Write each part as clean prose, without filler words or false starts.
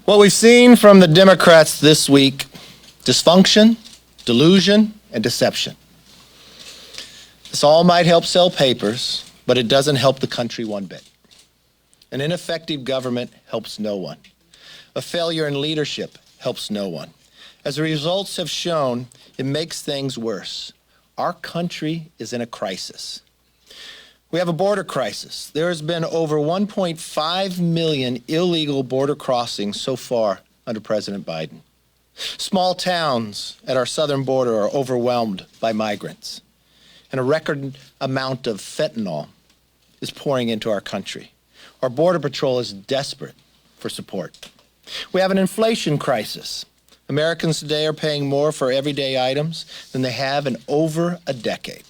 What we've seen from the Democrats this week: dysfunction, delusion, and deception. This all might help sell papers, but it doesn't help the country one bit. An ineffective government helps no one. A failure in leadership helps no one. As the results have shown, it makes things worse. Our country is in a crisis. We have a border crisis. There has been over 1.5 million illegal border crossings so far under President Biden. Small towns at our southern border are overwhelmed by migrants, and a record amount of fentanyl is pouring into our country. Our Border Patrol is desperate for support. We have an inflation crisis. Americans today are paying more for everyday items than they have in over a decade.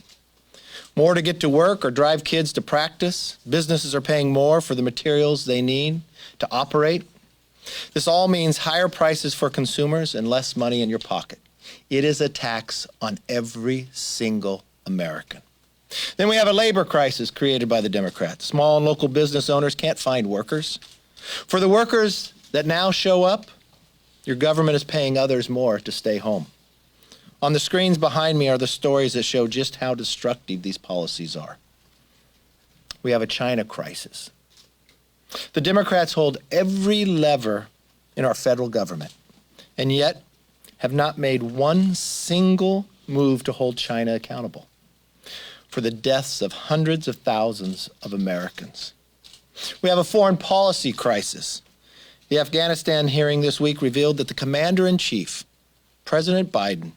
More to get to work or drive kids to practice. Businesses are paying more for the materials they need to operate. This all means higher prices for consumers and less money in your pocket. It is a tax on every single American. Then we have a labor crisis created by the Democrats. Small and local business owners can't find workers. For the workers that now show up, your government is paying others more to stay home. On the screens behind me are the stories that show just how destructive these policies are. We have a China crisis. The Democrats hold every lever in our federal government, and yet have not made one single move to hold China accountable for the deaths of hundreds of thousands of Americans. We have a foreign policy crisis. The Afghanistan hearing this week revealed that the commander-in-chief, President Biden,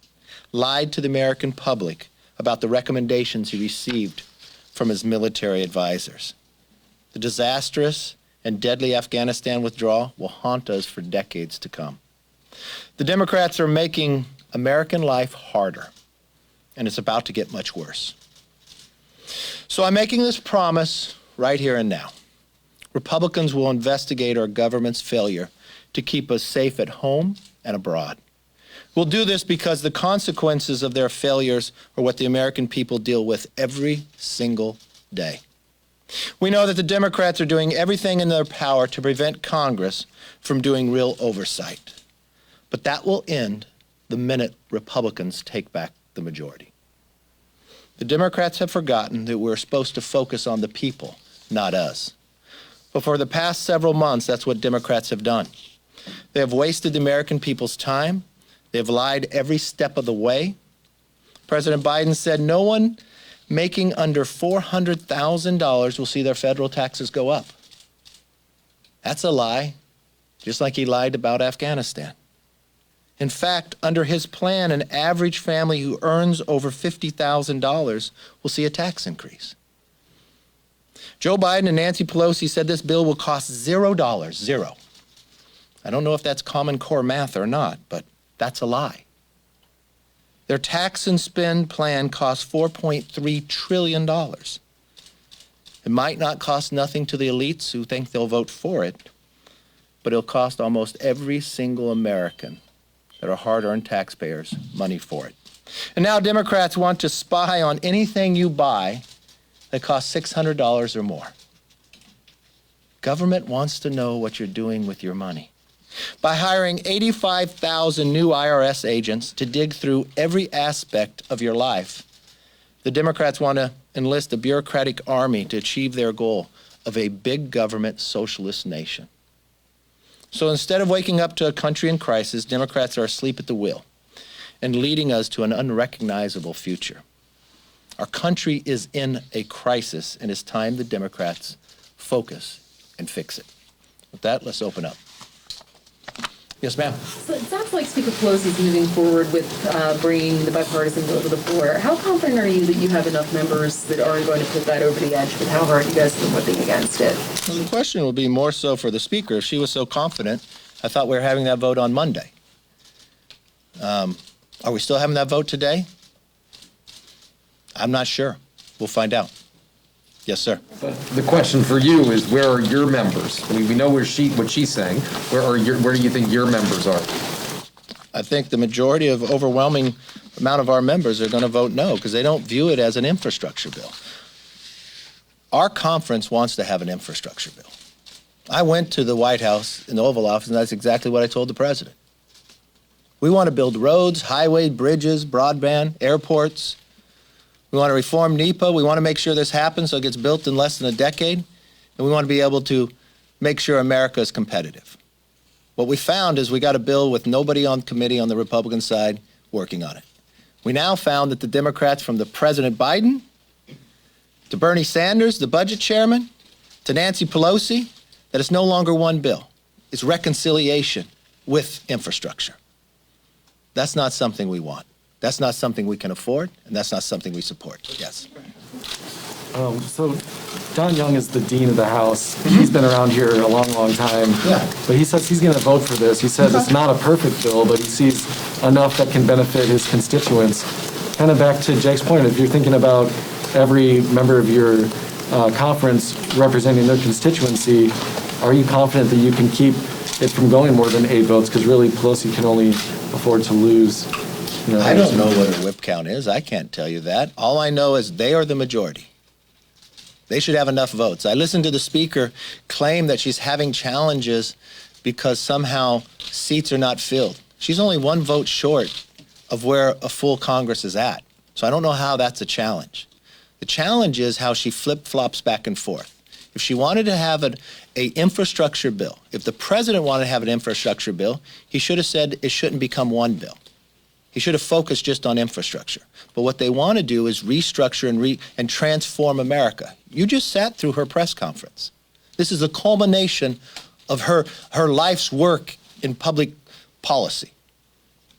lied to the American public about the recommendations he received from his military advisors. The disastrous and deadly Afghanistan withdrawal will haunt us for decades to come. The Democrats are making American life harder, and it's about to get much worse. So I'm making this promise right here and now. Republicans will investigate our government's failure to keep us safe at home and abroad. We'll do this because the consequences of their failures are what the American people deal with every single day. We know that the Democrats are doing everything in their power to prevent Congress from doing real oversight. But that will end the minute Republicans take back the majority. The Democrats have forgotten that we're supposed to focus on the people, not us. But for the past several months, that's what Democrats have done. They have wasted the American people's time. They've lied every step of the way. President Biden said no one making under $400,000 will see their federal taxes go up. That's a lie, just like he lied about Afghanistan. In fact, under his plan, an average family who earns over $50,000 will see a tax increase. Joe Biden and Nancy Pelosi said this bill will cost $0, zero. I don't know if that's Common Core math or not, but that's a lie. Their tax and spend plan costs $4.3 trillion. It might not cost nothing to the elites who think they'll vote for it, but it'll cost almost every single American that are hard-earned taxpayers money for it. And now Democrats want to spy on anything you buy that costs $600 or more. Government wants to know what you're doing with your money. By hiring 85,000 new IRS agents to dig through every aspect of your life, the Democrats want to enlist a bureaucratic army to achieve their goal of a big government socialist nation. So instead of waking up to a country in crisis, Democrats are asleep at the wheel and leading us to an unrecognizable future. Our country is in a crisis, and it's time the Democrats focus and fix it. With that, let's open up. Yes, ma'am. So it sounds like Speaker Pelosi is moving forward with bringing the bipartisan bill to the floor. How confident are you that you have enough members that aren't going to put that over the edge with how hard you guys have been whipping against it? Well, the question will be more so for the Speaker. If she was so confident, I thought we were having that vote on Monday. Are we still having that vote today? I'm not sure. We'll find out. Yes, sir. But the question for you is, where are your members? I mean, we know what she's saying. Where do you think your members are? I think the majority of overwhelming amount of our members are going to vote no because they don't view it as an infrastructure bill. Our conference wants to have an infrastructure bill. I went to the White House in the Oval Office, and that's exactly what I told the president. We want to build roads, highways, bridges, broadband, airports. We want to reform NEPA. We want to make sure this happens so it gets built in less than a decade. And we want to be able to make sure America is competitive. What we found is we got a bill with nobody on committee on the Republican side working on it. We now found that the Democrats, from the President Biden to Bernie Sanders, the budget chairman, to Nancy Pelosi, that it's no longer one bill. It's reconciliation with infrastructure. That's not something we want. That's not something we can afford, and that's not something we support. Yes. So John Young is the dean of the House. He's been around here a long, long time. Yeah. But he says he's going to vote for this. He says it's not a perfect bill, but he sees enough that can benefit his constituents. Kind of back to Jake's point, if you're thinking about every member of your conference representing their constituency, are you confident that you can keep it from going more than 8 votes? Because really, Pelosi can only afford to lose. I don't know what a whip count is. I can't tell you that. All I know is they are the majority. They should have enough votes. I listened to the speaker claim that she's having challenges because somehow seats are not filled. She's only 1 vote short of where a full Congress is at. So I don't know how that's a challenge. The challenge is how she flip-flops back and forth. If she wanted to have an infrastructure bill, if the president wanted to have an infrastructure bill, he should have said it shouldn't become one bill. He should have focused just on infrastructure. But what they want to do is restructure and transform America. You just sat through her press conference. This is a culmination of her life's work in public policy.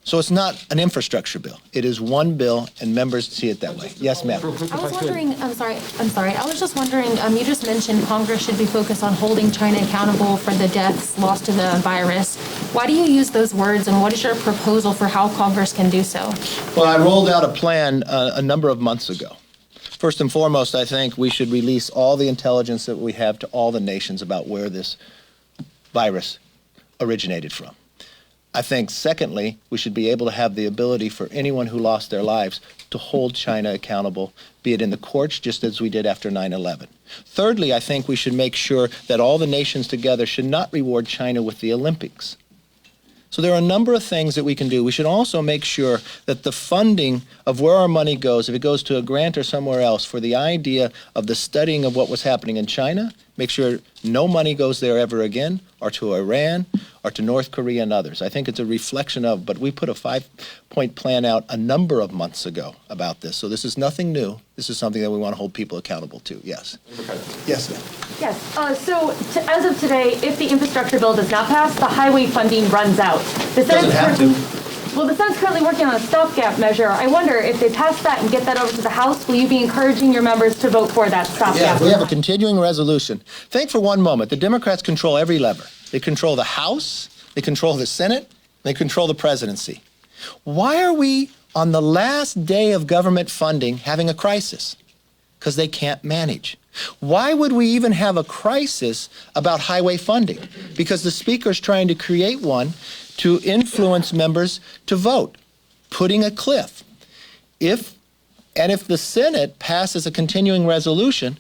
So it's not an infrastructure bill. It is one bill, and members see it that way. Yes, ma'am. I was wondering, I'm sorry. I was just wondering, you just mentioned Congress should be focused on holding China accountable for the deaths lost to the virus. Why do you use those words, and what is your proposal for how Congress can do so? Well, I rolled out a plan a number of months ago. First and foremost, I think we should release all the intelligence that we have to all the nations about where this virus originated from. I think, secondly, we should be able to have the ability for anyone who lost their lives to hold China accountable, be it in the courts, just as we did after 9/11. Thirdly, I think we should make sure that all the nations together should not reward China with the Olympics. So there are a number of things that we can do. We should also make sure that the funding of where our money goes, if it goes to a grant or somewhere else, for the idea of the studying of what was happening in China, make sure no money goes there ever again, or to Iran, or to North Korea and others. I think it's a reflection of, but we put a 5-point plan out a number of months ago about this. So this is nothing new. This is something that we want to hold people accountable to. Yes. Yes, ma'am. Yes. So as of today, if the infrastructure bill does not pass, the highway funding runs out. The Doesn't have to. Well, the Senate's currently working on a stopgap measure. I wonder if they pass that and get that over to the House, will you be encouraging your members to vote for that stopgap? Yeah, we have a continuing resolution. Think for one moment, the Democrats control every lever. They control the House, they control the Senate, they control the presidency. Why are we, on the last day of government funding, having a crisis? Because they can't manage. Why would we even have a crisis about highway funding? Because the Speaker's trying to create one to influence members to vote, putting a cliff. If the Senate passes a continuing resolution,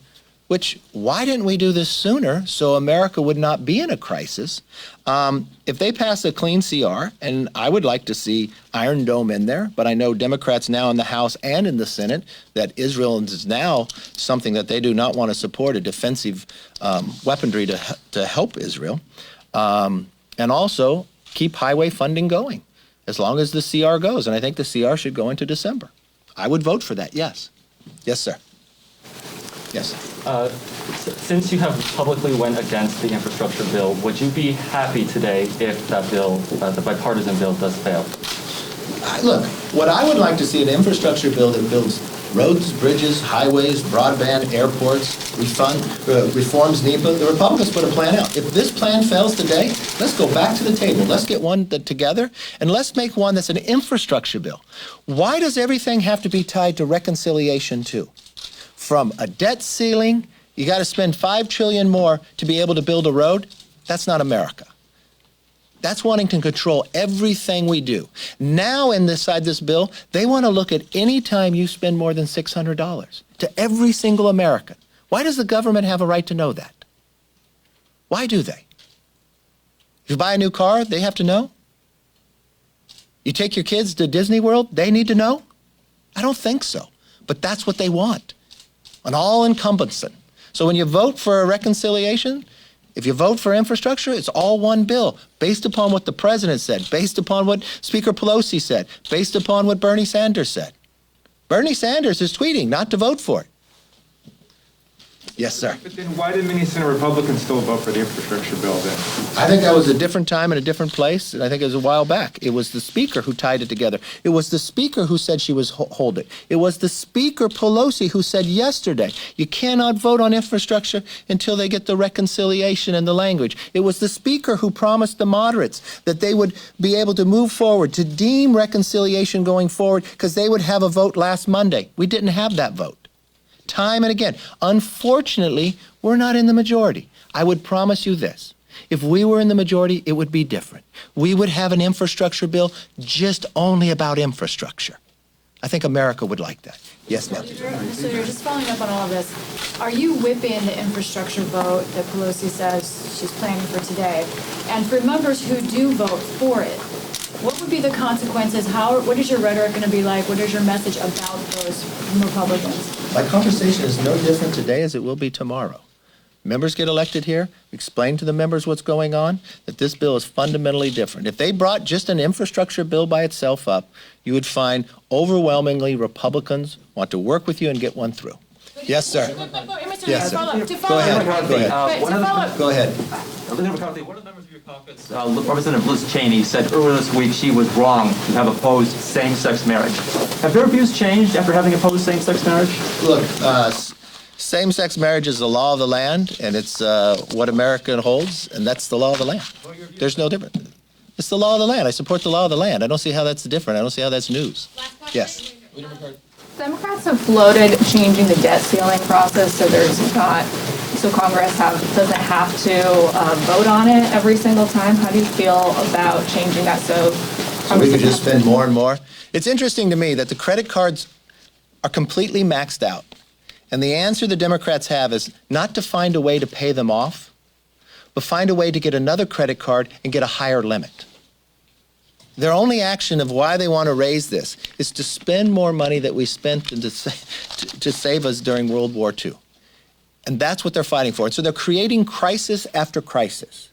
which, why didn't we do this sooner so America would not be in a crisis? If they pass a clean CR, and I would like to see Iron Dome in there, but I know Democrats now in the House and in the Senate that Israel is now something that they do not want to support, a defensive weaponry to help Israel. And also keep highway funding going as long as the CR goes. And I think the CR should go into December. I would vote for that, yes. Yes, sir. Yes. Since you have publicly went against the infrastructure bill, would you be happy today if that bill, the bipartisan bill, does fail? Look, what I would like to see an infrastructure bill that builds roads, bridges, highways, broadband, airports, reforms NEPA. The Republicans put a plan out. If this plan fails today, let's go back to the table. Let's get one together, and let's make one that's an infrastructure bill. Why does everything have to be tied to reconciliation too? From a debt ceiling, you got to spend $5 trillion more to be able to build a road. That's not America. That's wanting to control everything we do. Now, inside this bill, they want to look at any time you spend more than $600 to every single American. Why does the government have a right to know that? Why do they? If you buy a new car, they have to know? You take your kids to Disney World, they need to know? I don't think so. But that's what they want, an all-encompassing. So when you vote for a reconciliation, if you vote for infrastructure, it's all one bill, based upon what the president said, based upon what Speaker Pelosi said, based upon what Bernie Sanders said. Bernie Sanders is tweeting not to vote for it. Yes, sir. But then why did many Senate Republicans still vote for the infrastructure bill then? I think that was a different time and a different place, and I think it was a while back. It was the Speaker who tied it together. It was the Speaker who said she was hold it. It was the Speaker Pelosi who said yesterday, you cannot vote on infrastructure until they get the reconciliation and the language. It was the Speaker who promised the moderates that they would be able to move forward, to deem reconciliation going forward, because they would have a vote last Monday. We didn't have that vote. Time and again. Unfortunately, we're not in the majority. I would promise you this. If we were in the majority, it would be different. We would have an infrastructure bill just only about infrastructure. I think America would like that. Yes, ma'am. So you're just following up on all of this. Are you whipping the infrastructure vote that Pelosi says she's planning for today? And for members who do vote for it, what would be the consequences? What is your rhetoric going to be like? What is your message about those Republicans? My conversation is no different today as it will be tomorrow. Members get elected here, explain to the members what's going on, that this bill is fundamentally different. If they brought just an infrastructure bill by itself up, you would find overwhelmingly Republicans want to work with you and get one through. Yes, sir. Yes, sir. Go ahead. Go ahead. Go ahead. Senator McCarthy, one of the members of your caucus, Representative Liz Cheney, said earlier this week she was wrong to have opposed same-sex marriage. Have their views changed after having opposed same-sex marriage? Look, same-sex marriage is the law of the land, and it's what America holds, and that's the law of the land. There's no difference. It's the law of the land. I support the law of the land. I don't see how that's different. I don't see how that's news. Yes. Democrats have floated changing the debt ceiling process so Congress doesn't have to vote on it every single time. How do you feel about changing that so we could just spend more and more? It's interesting to me that the credit cards are completely maxed out. And the answer the Democrats have is not to find a way to pay them off, but find a way to get another credit card and get a higher limit. Their only action of why they want to raise this is to spend more money that we spent to save us during World War II. And that's what they're fighting for. And so they're creating crisis after crisis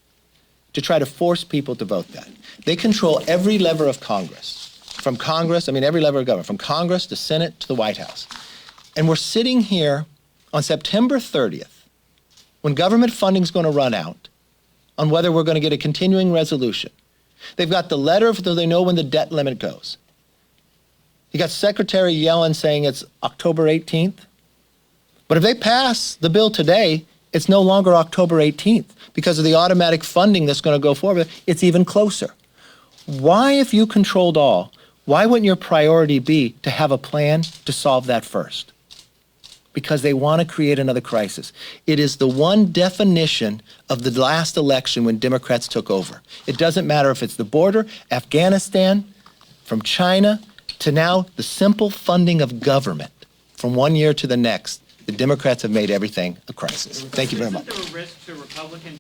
to try to force people to vote that. They control every lever of Congress. Every lever of government, from Congress to Senate to the White House. And we're sitting here on September 30th, when government funding is going to run out, on whether we're going to get a continuing resolution. They've got the letter so they know when the debt limit goes. You got Secretary Yellen saying it's October 18th. But if they pass the bill today, it's no longer October 18th. Because of the automatic funding that's going to go forward, it's even closer. Why, if you controlled all, why wouldn't your priority be to have a plan to solve that first? Because they want to create another crisis. It is the one definition of the last election when Democrats took over. It doesn't matter if it's the border, Afghanistan, from China, to now the simple funding of government from one year to the next. The Democrats have made everything a crisis. Thank you very much. Isn't there a risk to Republican